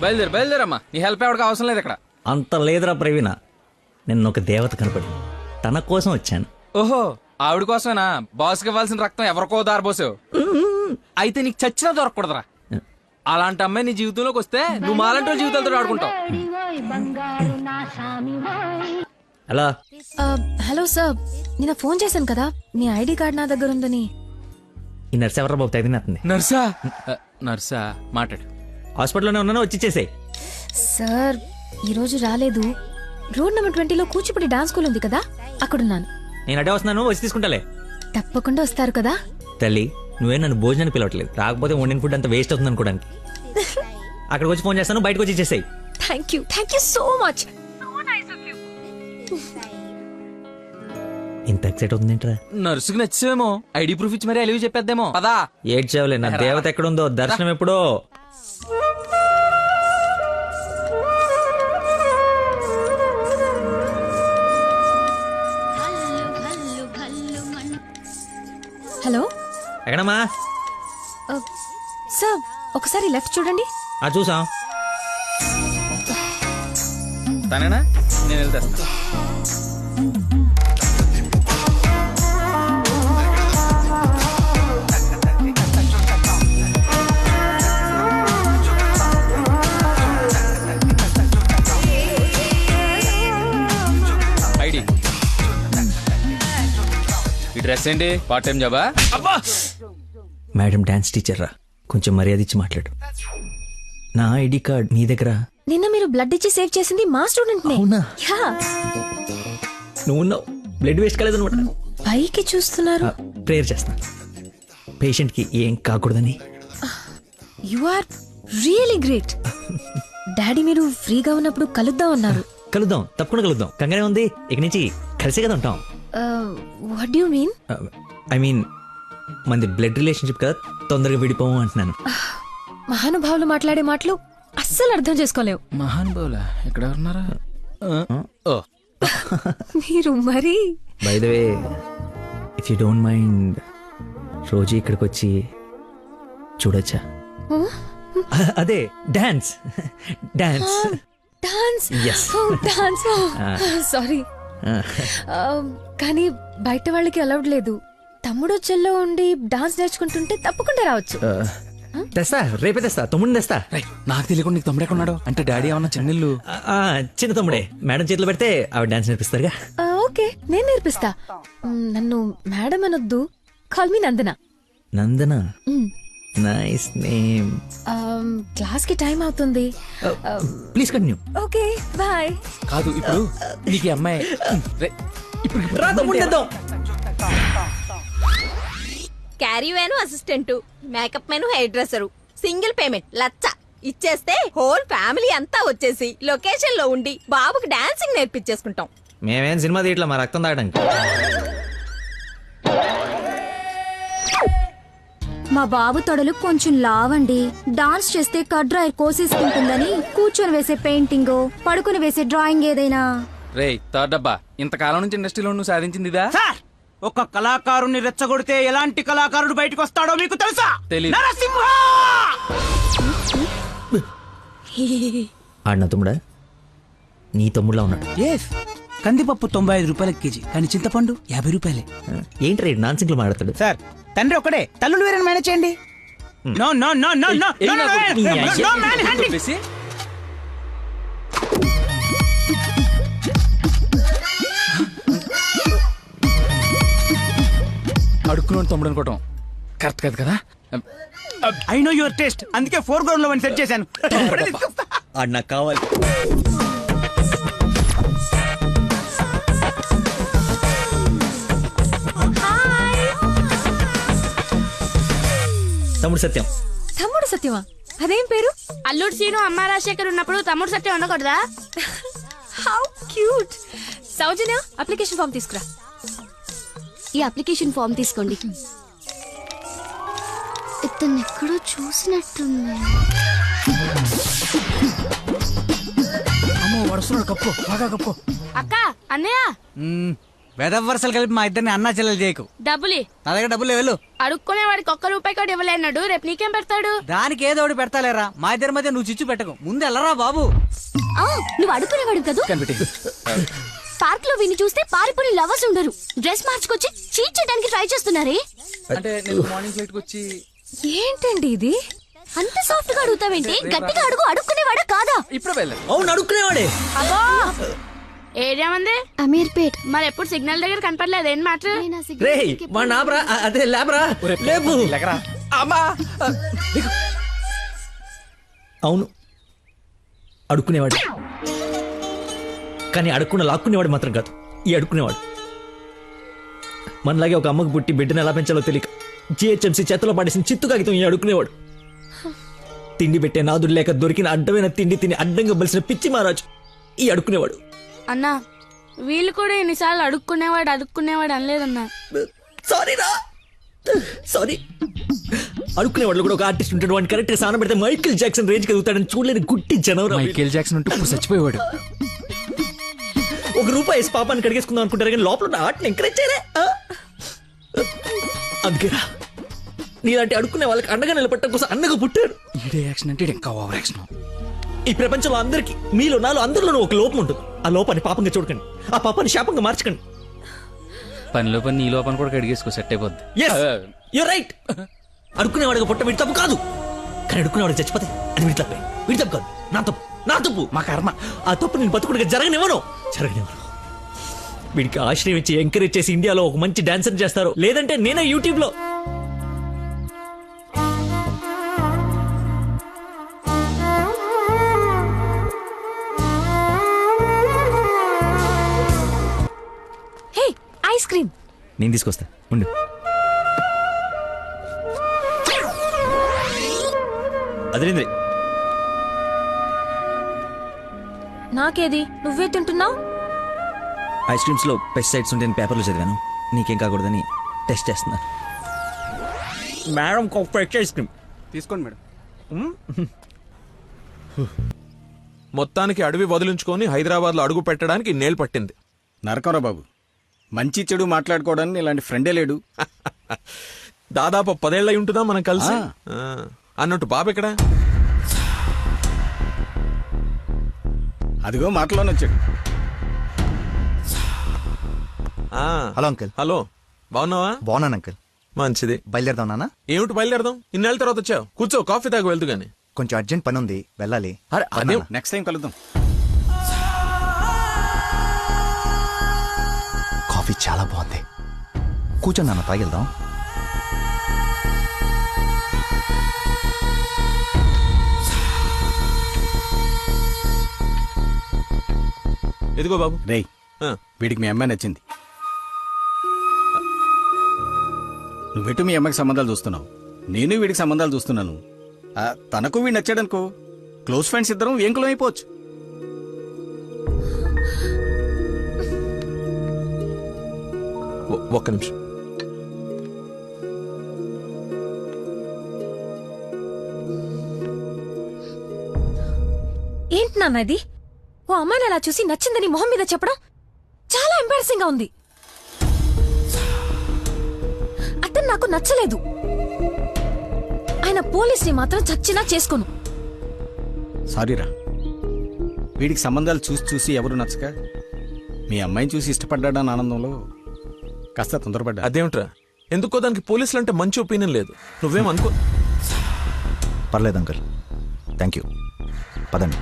బయలుదేరమ్మా. నీ హెల్ప్ ఎవరికి అవసరం లేదు ఇక్కడ. అంత లేదురా ప్రవీణ, నిన్న ఒక దేవత కనపడి తన కోసం వచ్చాను. ఓహో, ఆవిడ కోసమేనా? బాస్కి ఇవ్వాల్సిన రక్తం ఎవరికో దారిపోసావు. అయితే నీకు చచ్చినా దొరకకూడదురా. అలాంటి అమ్మాయి నీ జీవితంలోకి వస్తే నువ్వు మాలంటో జీవితాలతో ఆడుకుంటావు. హలో హలో సార్, నిన్న ఫోన్ చేశాను కదా, నీ ఐడి కార్డ్ నా దగ్గర ఉందని. ఈ నర్స్ ఎవరా బాబు తగినట్టుంది? నర్సా మాట్లాడు. హాస్పిటల్లోనే ఉన్నాను, వచ్చి ఇచ్చేసేయ్. సార్ ఈరోజు రాలేదు. రోడ్ నెంబర్ 20లో కూచిపూడి డాన్స్ స్కూల్ ఉంది కదా, అక్కడున్నాను. నేను అడే వస్తున్నాను, వచ్చి తీసుకుంటాలే. తప్పకుండా వస్తారు కదా. తల్లి, నువ్వే నన్ను భోజనానికి పిలవట్లేదు, రాకపోతే వండిన ఫుడ్ అంత వేస్ట్ అవుతుంది అనుకోడానికి. అక్కడికి వచ్చి ఫోన్ చేస్తాను, బయటకు వచ్చి ఇచ్చేసేయ్. Thank you so much. ఇంత ఎక్సైట్ అవుతుంది ఏంట్రా? నర్సుకి నచ్చేమో, ఐడి ప్రూఫ్ ఇచ్చి మరీ అలివి చెప్పేద్దేమో. పదా ఏడ్చేవలే, నా దేవత ఎక్కడుందో దర్శనం ఎప్పుడో. హలో ఎక్కడమ్మా? సార్ ఒకసారి లెఫ్ట్ చూడండి. చూసాం. తనేనా? నేను వెళ్తా. ఐడి, ఈ డ్రెస్ ఏంటి? పార్ట్ టైం జాబా? మేడం డాన్స్ టీచర్ రా, కొంచెం మర్యాద ఇచ్చి మాట్లాడు. నా ఐడి కార్డ్ నీ దగ్గర. నిన్న మీరు బ్లడ్ ఇచ్చి సేవ్ చేసింది మా స్టూడెంట్ నే. అవునా? యా. నువ్వు బ్లడ్ వేస్ట్ కాలేదన్నమాట. పైకి చూస్తున్నారు. ప్రేయర్ చేస్తాను, పేషెంట్ కి ఏం కాకూడదని. You are really great. Daddy మీరు ఫ్రీగా ఉన్నప్పుడు కలుద్దాం అన్నారు. కలుద్దాం, తప్పకుండా కలుద్దాం. కంగానే ఉంది, ఇక నుంచి కలిసే కదా ఉంటాం. What you mean? I mean మనది బ్లడ్ రిలేషన్షిప్ కదా, తొందరగా విడిపోము అంటున్నాను. మహానుభావులు మాట్లాడే మాటలు అస్సలు అర్థం చేసుకోలేవు. మహానుభావులా? ఎక్కడ ఉన్నారా? మీరు మరి. By the way, if you don't mind, రోజు ఇక్కడికి వచ్చి చూడొచ్చా? అదే dance. Dance dance. Yes. Dance. Sorry, కానీ బయట వాళ్ళకి అలౌడ్ లేదు. తమ్ముడు చెల్లో ఉండి డాన్స్ నేర్చుకుంటుంటే తప్పకుండా రావచ్చు. తెస్తా, రేపే తెస్తా, తమ్ముడిని తెస్తా. నాకు తెలియకుండా నీకు తమ్ముడు ఎక్కడ ఉన్నాడు? అంటే డాడీ ఏమన్నా చెన్నెళ్ళు? చిన్న తమ్ముడే, మేడం చేతిలో పెడితే ఆవిడ డాన్స్ నేర్పిస్తారుగా. ఓకే, నేను నేర్పిస్తా. నన్ను మేడం అనొద్దు, call me Nandana. Nandana, nice name. Class కి టైం అవుతుంది. Please continue. Okay bye. కాదు, ఇప్పుడు నీకు ఈ అమ్మాయి caravan assistant, makeup man hair dresser, single payment 1,00,000 ఇచ్చేస్తే హోల్ ఫ్యామిలీ అంతా వచ్చేసి లొకేషన్ లో ఉండి బాబుకి డాన్సింగ్ నేర్పించేసుకుంటాం. మేమేం సినిమా తీయట్లా, మా రక్తం తాగడానికి. మా బాబు తొడలు కొంచెం లావండి. డాన్స్ చేస్తే కడ్రాయర్ కోసేసుకుంటుందని కూర్చొని వేసే పెయింటింగ్, పడుకుని వేసే డ్రాయింగ్ ఏదైనా. రేయ్ థర్డ్ డబ్బా, ఇంతకాలం నుంచి ఇండస్ట్రీలో నువ్వు సాధించింది ఇదా? సార్, ఒక కళాకారుని రెచ్చగొడితే ఎలాంటి కళాకారుడు బయటకు వస్తాడో మీకు తెలుసా? తెలీదు. నరసింహ! ఆడిన తమ్ముడా? నీ తమ్ముడులా ఉన్నాడు. కందిపప్పు 95 రూపాయల కేజీ, కానీ చింతపండు 50 రూపాయలే. ఏంటి రేడు నాన్ సింగ్లు మాట్లాడతాడు? సార్, తండ్రి ఒకడే, తల్లులు వేరే మేనేజ్ చేయండి. No no no no no no no manhandling. అడుక్కున్నాడు తమ్ముడు అనుకోవటం కరెక్ట్ కాదు కదా. ఐ నో యువర్ టేస్ట్, అందుకే 4 గ్రౌండ్ లో సెట్ చేశాను. ఆడు నాకు కావాలి. తమ్ముడు సత్యం. తమ్ముడు సత్యమా? అదేం పేరు? అల్లుడు సీను అమ్మ రాజశేఖర్ ఉన్నప్పుడు తమ్ముడు సత్యం ఉండకూడదా? How cute. Soujanya, application form తీసుకురా. ఈ అప్లికేషన్ ఫామ్ తీసుకోండి. ఇతను ఎక్కడో చూసినట్టుంది. అమ్మో వడుస్తున్నాడు, కప్పు బాగా కప్పు. అక్క, అన్నయ్య. వెదవ వరుసలు కలిపి మా ఇద్దరిని అన్నా చెల్లెలు చేయకు. డబ్బులి నా దగ్గర డబ్బులు వెళ్ళు. అడుక్కునే వాడికి ఒక్క రూపాయి కూడా ఇవ్వలేన్నాడు. రేపు నీకేం పెడతాడు? దానికి ఏదో ఒకటి పెడతాలేరా, మా ఇద్దరి మధ్య నువ్వు చిచ్చు పెట్టకు. ముందు వెళ్ళరా బాబు. నువ్వు అడుక్కునేవాడు కదా. పార్క్ లో విని చూస్తే పారిపోయి లవర్స్ ఉండరు. డ్రెస్ మార్చుకొచ్చి చీట్ చేయడానికి ట్రై చేస్తున్నారే. అంటే నేను మార్నింగ్ ఫ్లైట్ వచ్చి ఏంటండి ఇది? అంత సాఫ్ట్ గా అడుగుతావేంటి? గట్టిగా అడుగు. అడుక్కునేవాడా కాదా? ఇప్పుడు వెళ్ళాను. అవును అడుక్కునేవాడే. అబ్బో ఏరియా మంది అమీర్పేట్. మరి ఎప్పుడు సిగ్నల్ దగ్గర కనపడలేదు. ఏం మాట? రే వాడు నాబ్రా, అదే లేబరా, లేపు. అమ్మా అవును అడుక్కునేవాడు, కానీ అడుక్కున్న లాక్కునేవాడు మాత్రం కాదు ఈ అడుక్కునేవాడు. మనలాగే ఒక అమ్మకు పుట్టి బిడ్డను ఎలా పెంచాలో తెలియక జిహెచ్ఎంసీ చేతిలో పడేసిన చిత్తు కాగితం ఈ అడుక్కునేవాడు. తిండి పెట్టే నాదుడు లేక దొరికిన అడ్డమైన తిండి తిని అడ్డంగా బలిసిన పిచ్చి మహారాజు ఈ అడుక్కునేవాడు. అన్నా వీళ్ళు కూడా ఎన్నిసార్లు అడుక్కునేవాడు అనలేదన్నా. సారీ రా, సారీ. అడుక్కునేవాడు కూడా ఒక ఆర్టిస్ట్ ఉంటాడు. వాడిని కరెక్ట్ గా సాన పెడితే మైకేల్ జాక్సన్ రేంజ్ ఎదుగుతాడని చూడలేని గుట్టి జనవరం. మైకేల్ జాక్సన్ ఉంటూ ఇప్పుడు చచ్చిపోయేవాడు. ఒక రూపాయి వేసి పాపాన్ని కడిగేసుకుందాం అనుకుంటారు కానీ లోపల ఉన్న ఆర్ట్ని ఎంకరేజ్ చేయలే. అందుకేరా నీలాంటి అడుక్కునే వాళ్ళకి అండగా నిలబట్టడం కోసం అన్నగా పుట్టారు. ఈడే యాక్షన్ అంటే ఇంకా ఓవర్ యాక్షన్. ఈ ప్రపంచంలో అందరికీ, మీలో నాలో అందరిలోనూ ఒక లోపం ఉంటుంది. ఆ లోపాన్ని పాపంగా చూడకండి, ఆ పాపాన్ని శాపంగా మార్చకండి. పనిలో పని నీ లోపల కూడా కడిగేసుకో, సెట్ అయిపోద్ది. You're right. అడుక్కునేవాడిగా పుట్ట వీడి తప్పు కాదు, కానీ అడుక్కునేవాడికి చచ్చిపోతే అది వీడి తప్పే. వీడి తప్పు కాదు, నా తప్పు, మా కర్మ. ఆ తప్పు నేను బతుకుడిగా జరగనివ్వను. వీడికి ఆశ్రయం ఇచ్చి ఎంకరేజ్ చేసి ఇండియాలో ఒక మంచి డాన్సర్ చేస్తారు, లేదంటే నేనే యూట్యూబ్ లో. హే, ఐస్ క్రీమ్. నేను తీసుకొస్తా ఉండు. అదేంద్రి నాకేది? నువ్వే తింటున్నావు. ఐస్ క్రీమ్స్ లో పెస్టిసైడ్స్ ఉంటాయని పేపర్లో చదివాను. నీకేం కాకూడదని టెస్ట్ చేస్తున్నాను. మేడం ఫ్రెష్ ఐస్ క్రీమ్ తీసుకోండి మేడం. మొత్తానికి అడవి వదిలించుకొని హైదరాబాద్ లో అడుగు పెట్టడానికి నేలు పట్టింది. నరకరా బాబు, మంచి చెడు మాట్లాడుకోవడానికి ఇలాంటి ఫ్రెండే లేడు. దాదాపు 10 ఏళ్ళై ఉంటుందా మనం కలిసి. అన్నట్టు బాబు ఎక్కడ? అదిగో మాటలోనే వచ్చాడు. Hello uncle. హలో, బాగున్నావా? బాగున్నాను అంకుల్. మంచిది. బయలుదేరదాం నాన్న. ఏమిటి బయలుదేరదాం? ఇన్నేళ్ళ తర్వాత వచ్చావు. కూర్చో, కాఫీ తాగు వెళ్తూ గాని. కొంచెం అర్జెంట్ పని ఉంది, వెళ్ళాలి. అదే నెక్స్ట్ టైం కలుద్దాం. కాఫీ చాలా బాగుంది. కూర్చొని నాన్న, తాగిద్దాం. ఎదిగో బాబు. రేయ్, వీడికి మీ అమ్మాయి నచ్చింది. నువ్వెటు మీ అమ్మాయికి సంబంధాలు చూస్తున్నావు, నేను వీడికి సంబంధాలు చూస్తున్నాను. తనకు వీడు నచ్చాడనుకో, క్లోజ్ ఫ్రెండ్స్ ఇద్దరం ఏంకులం అయిపోవచ్చు. ఒక్క నిమిషం. ఏంటి నాన్న ఇది? ఓ అమ్మాయిని అలా చూసి నచ్చిందని మొహం మీద చెప్పడం చాలా ఎంబారసింగ్ గా ఉంది. అతను నాకు నచ్చలేదు. ఆయన పోలీస్ని మాత్రం చచ్చినా చేసుకోను. సారీరా, వీడికి సంబంధాలు చూసి చూసి ఎవరు నచ్చక మీ అమ్మాయిని చూసి ఇష్టపడ్డాడని ఆనందంలో కాస్త తొందరపడ్డా. అదేమిట్రా, ఎందుకో దానికి పోలీసులు అంటే మంచి ఒపీనియన్ లేదు. నువ్వేం అనుకో. పర్లేదు అంకుల్, థ్యాంక్ యూ. పదండి.